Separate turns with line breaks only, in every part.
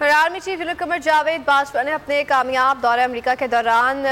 और army chief general Qamar Javed Bajwa ने अपने कामयाब दौरे अमेरिका के दौरान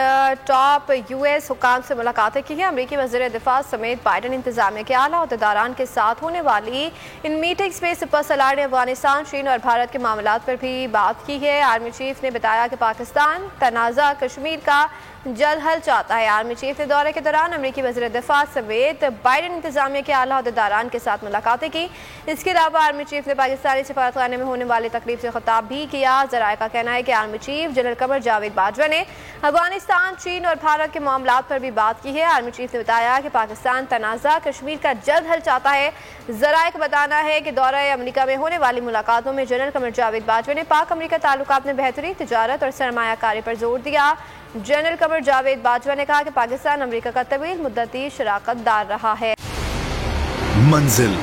टॉप यूएस हुकाम से मुलाकातें की हैं। अमेरिकी वज़ीर दिफा समेत बाइडन इंतजामिया के आला अहदेदारान के साथ होने वाली इन मीटिंग्स में सुपर सलार ने अफगानिस्तान, चीन और भारत के मामलात पर भी बात की है। आर्मी चीफ ने बताया कि पाकिस्तान तनाज़ा कश्मीर का जल्द हल चाहता है। आर्मी चीफ ने दौरे के दौरान अमेरिकी वज़ीर दिफा समेत बाइडन इंतजामिया के आला अहदेदारान के साथ मुलाकातें की। इसके अलावा आर्मी चीफ ने पाकिस्तानी सफारतखाने में होने वाली तकरीब से खिताब भी किया। ज़राए का कहना है कि army chief general Qamar Javed Bajwa ने अफगानिस्तान, चीन और भारत के मामलात पर भी बात की है। आर्मी चीफ ने बताया कि पाकिस्तान तनाज़ा कश्मीर का जल्द हल चाहता है। ज़राए का बताना है कि दौरा अमेरिका में होने वाली मुलाकातों में जनरल कमर जावेद बाजवा ने पाक अमेरिका ताल्लुकात में बेहतरीन तिजारत और सरमायाकारी पर जोर दिया। जनरल कमर जावेद बाजवा ने कहा कि पाकिस्तान अमेरिका का तवील मुद्दती शराकतदार रहा है।
मंजिल,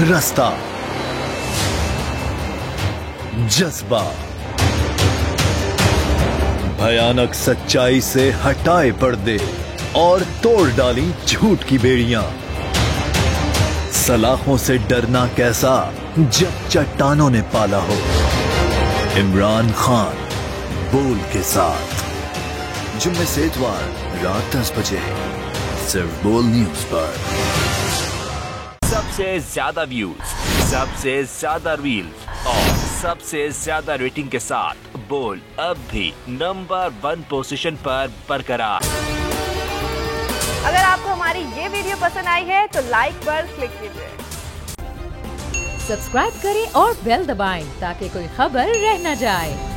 रास्ता, जज्बा, भयानक सच्चाई से हटाए पर्दे और तोड़ डाली झूठ की बेड़ियां। सलाखों से डरना कैसा जब चट्टानों ने पाला हो। इमरान खान बोल के साथ जुम्मे से इतवार रात 10 बजे सिर्फ बोल न्यूज पर।
सबसे ज्यादा व्यूज, सबसे ज्यादा रील्स और सबसे ज्यादा रेटिंग के साथ बोल अब भी नंबर 1 पोजीशन पर बरकरार।
अगर आपको हमारी ये वीडियो पसंद आई है तो लाइक पर क्लिक कीजिए,
सब्सक्राइब करें और बेल दबाएं ताकि कोई खबर रह न जाए।